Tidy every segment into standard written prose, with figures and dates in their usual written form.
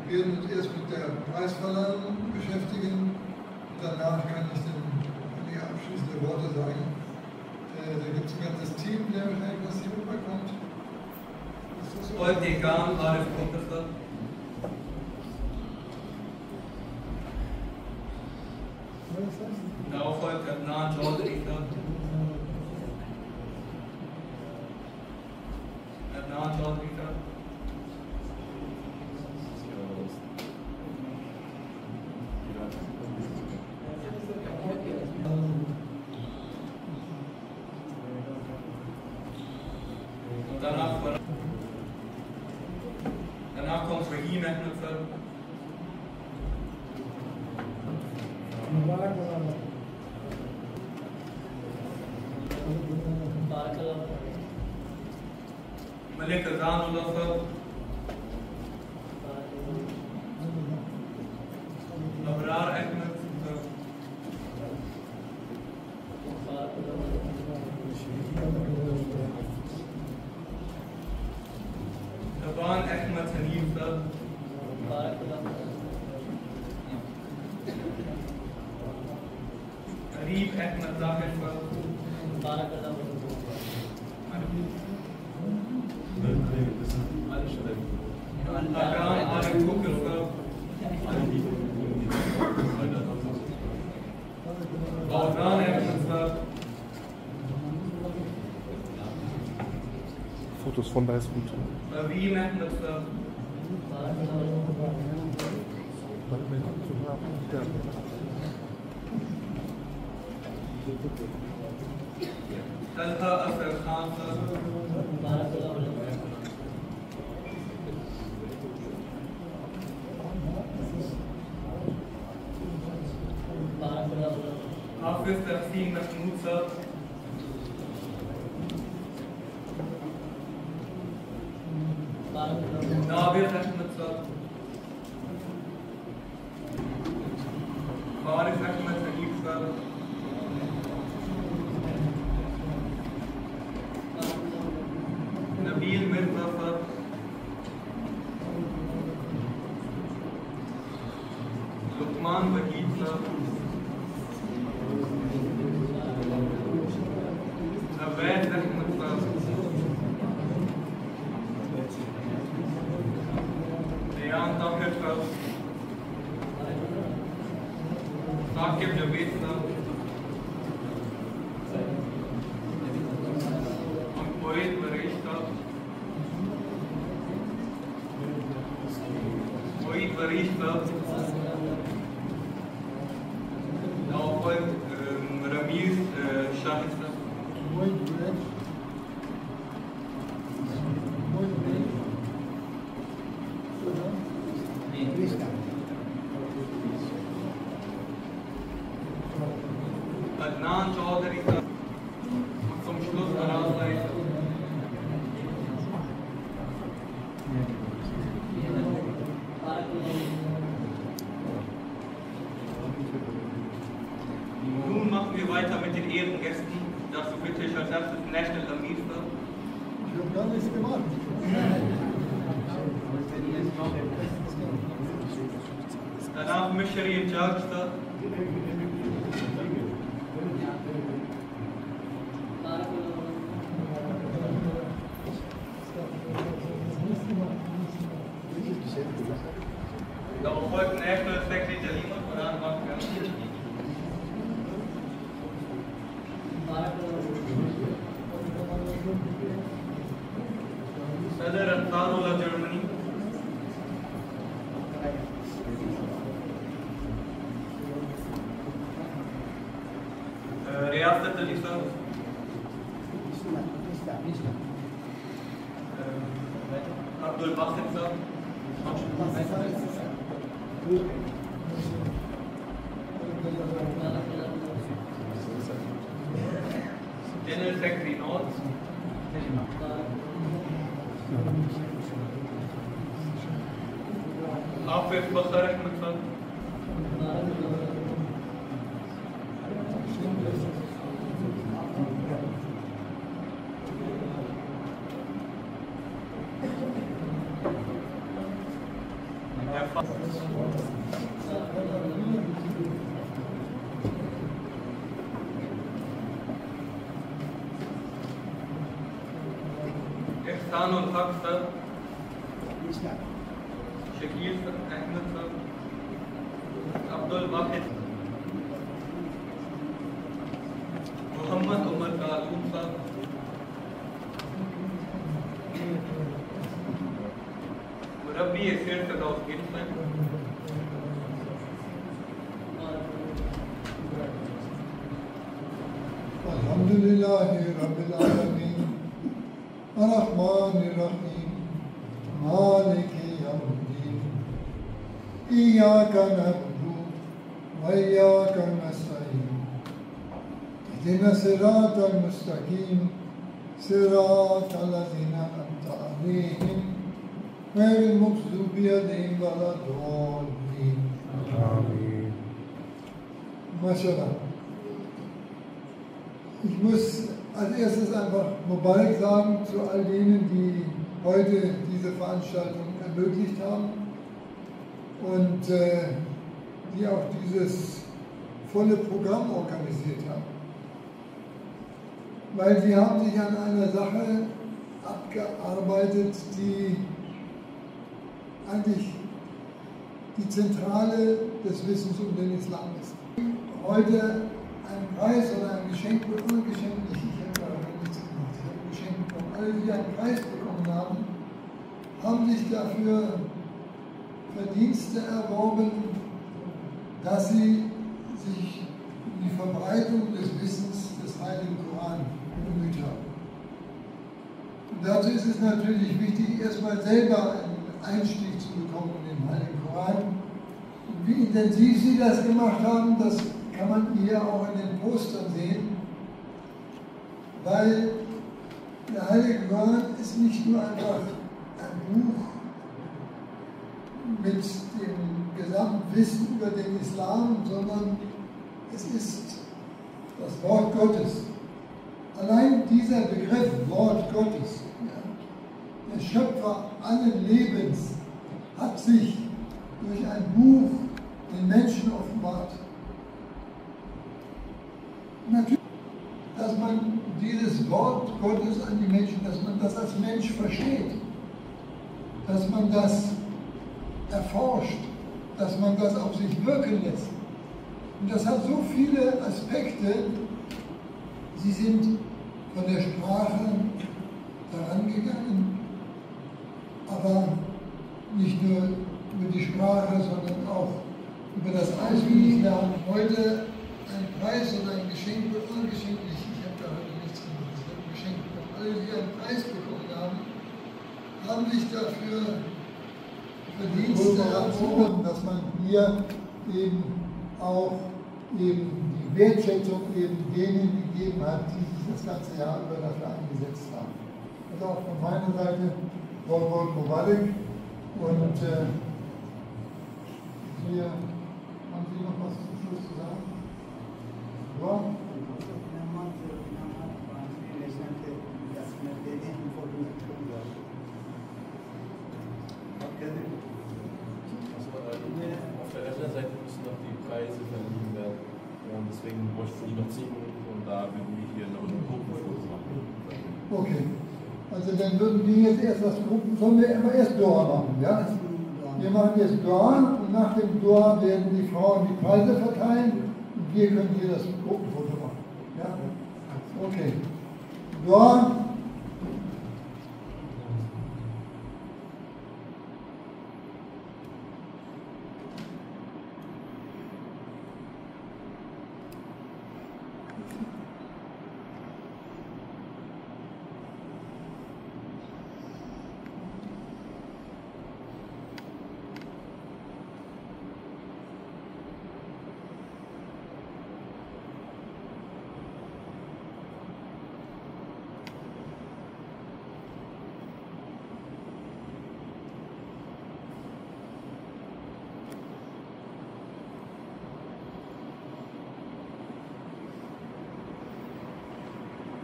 Wir werden uns erst mit der Preisverleihung beschäftigen und danach kann ich dann die abschließenden Worte sagen. Da gibt es ein ganzes Team, der wahrscheinlich was hier rüberkommt. Dekan Arif Professor. Darauf folgt Adnan Chaudhry. Adnan Chaudhry. Danach kommt Rahim Ahmed Sir. Malik Azanullah Sir. Abrar Ahmed Sir. Taban Ahmed Hanif Sir. Arif Ahmed Zahir Sir. Akram Arif Kukr Sir. Bauzan Ahmed Sir. Fotos von da ist gut. Raveen Ahmed Sir. Talha Asad Khan Sir. Hafiz Tahsin Mahmood Sir. Nabir Ahmed Sir. Faris Ahmed Hanif Sir. Nabil Mirza Sir. Luqman Wahid Sir. Abbas Ahmed Sir. Dayan Tahir Sir. Saqib Javed Sir. Moed Barish Sir. Moed Barish Sir. Now folgt Ramiz Shahid Sir. Adnan Chaudhry Sir. Und zum Schluss Arazai Sir. Nun machen wir weiter mit den Ehrengästen. Dazu bitte ich als erstes National Amir Sir. Ich habe gar nichts gemacht. Danach Mishri Judge Sir. Darauf folgt National Secretary Lima Quran Makka. Sadr Ansarullah Germany. Riyasat Ali Sir. Abdul Basit Sir. General Secretary North. Hafiz Bakhar Ahmed Sir. Ihsanul Haq sir, Shakil sir, Ahmed sir, Abdul Wahid, Muhammad Umar Kaloon sir, Murabbi Asir Sadauddin sir, Alhamdulillahi Rabbil Alameen, Ar-Rahmanir Rahim, Maliki Yawmiddin, Iyyaka na'budu wa iyyaka nasta'in, Ihdina siratal mustaqim, siratal ladzina an'amta 'alaihim, ghayril maghdubi 'alaihim waladdallin. Amen. Mashallah. Ich muss als erstes einfach Mubarak sagen zu all denen, die heute diese Veranstaltung ermöglicht haben und die auch dieses volle Programm organisiert haben. Weil sie haben sich an einer Sache abgearbeitet, die eigentlich die Zentrale des Wissens um den Islam ist. Heute ein Preis oder ein Geschenk wird ungeschenkt nicht. Ich habe aber nichts gemacht. Ich habe ein Geschenk bekommen. Alle, die einen Preis bekommen haben, haben sich dafür Verdienste erworben, dass sie sich um die Verbreitung des Wissens des Heiligen Koran bemüht haben. Und dazu ist es natürlich wichtig, erstmal selber einen Einstieg zu bekommen in den Heiligen Koran. Und wie intensiv sie das gemacht haben, das kann man hier auch in den Postern sehen, weil der Heilige Koran ist nicht nur einfach ein Buch mit dem gesamten Wissen über den Islam, sondern es ist das Wort Gottes. Allein dieser Begriff Wort Gottes, ja, der Schöpfer allen Lebens, hat sich durch ein Buch den Menschen offenbart. Natürlich, dass man dieses Wort Gottes an die Menschen, dass man das als Mensch versteht, dass man das erforscht, dass man das auf sich wirken lässt. Und das hat so viele Aspekte. Sie sind von der Sprache daran gegangen, aber nicht nur über die Sprache, sondern auch über das Auswendiglernen. Heute ein Preis oder ein Geschenk wird ungeschenkt nicht. Ich habe da heute nichts gemacht. Ich habe ein Geschenk bekommen. Alle, die einen Preis bekommen haben, haben sich dafür Verdienste erworben, dass man hier eben auch eben die Wertschätzung eben denen gegeben hat, die sich das ganze Jahr über dafür eingesetzt haben. Also auch von meiner Seite Wol Mubarak und hier haben Sie noch was zum Schluss zu sagen? Ja? Auf der Rechnerseite müssen noch die Preise verliehen werden. Und deswegen bräuchten die noch 10 Minuten und da würden wir hier noch eine Gruppenfoto machen. Okay. Also dann würden wir jetzt erst das Gruppen, sollen wir immer erst Dua machen, ja? Wir machen jetzt Dua und nach dem Dua werden die Frauen die Preise verteilen und wir können hier das Gruppenfoto machen. Ja? Okay. Dua.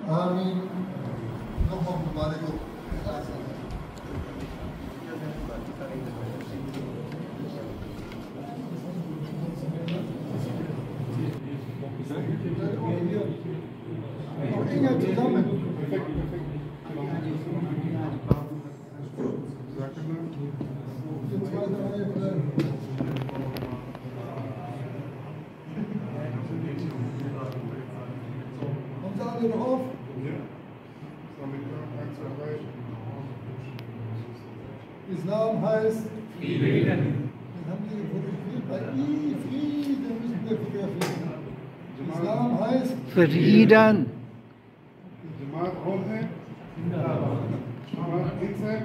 Amin. Nochmal Mubarak. Finger zusammen. Kommt da alle drauf? Islam heißt Frieden. Das haben die fotografiert bei Frieden müssen wir fotografieren. Islam heißt Frieden. जमात कौन है? जमात किस है?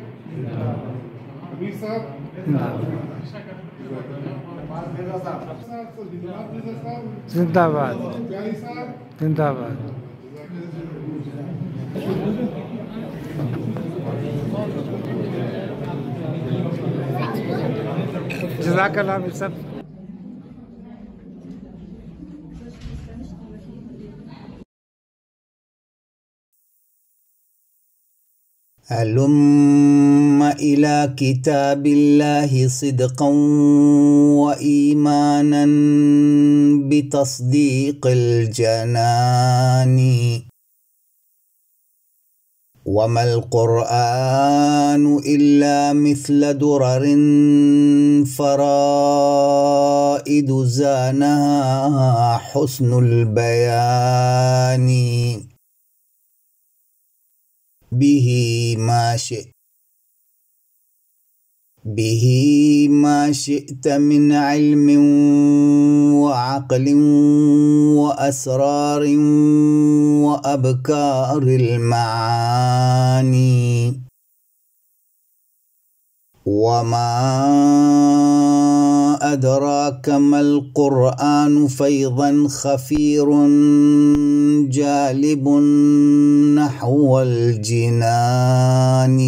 अमीर साहब? जिंदाबाद प्यारी साहब? जिंदाबाद जज़ाकल्लाह सब هلم إلى كتاب الله صدقا وإيمانا بتصديق الجنان وما القرآن إلا مثل درر فرائد زانها حسن البيان به ما شئت من علم وعقل وأسرار وأبكار المعاني وما أدراك ما القرآن فيضا خفير جالب نحو الجنان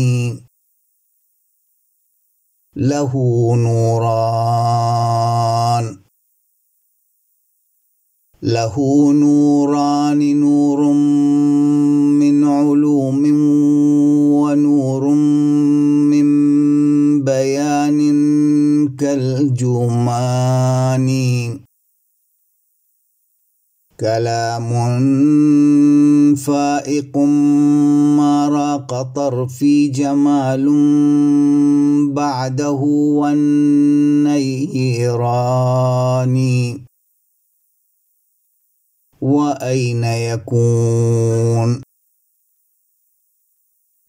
له نوران نور من علوم ونور من بيان كالجمان كلام فائق ما راق طرفي جمال بعده والنيران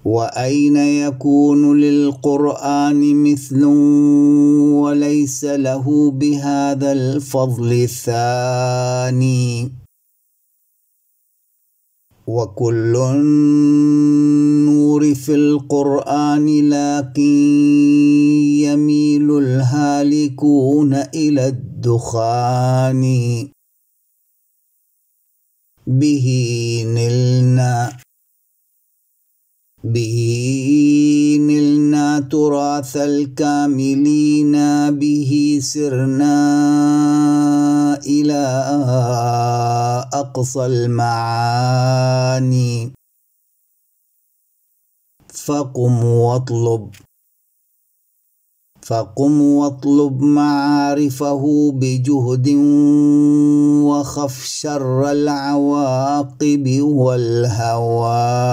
وأين يكون للقرآن مثل وليس له بهذا الفضل الثاني وكل النور في القرآن لكن يميل الهالكون إلى الدخان به نلنا تراث الكاملين به سرنا إلى أقصى المعاني فقم واطلب معارفه بجهد وخف شر العواقب والهوان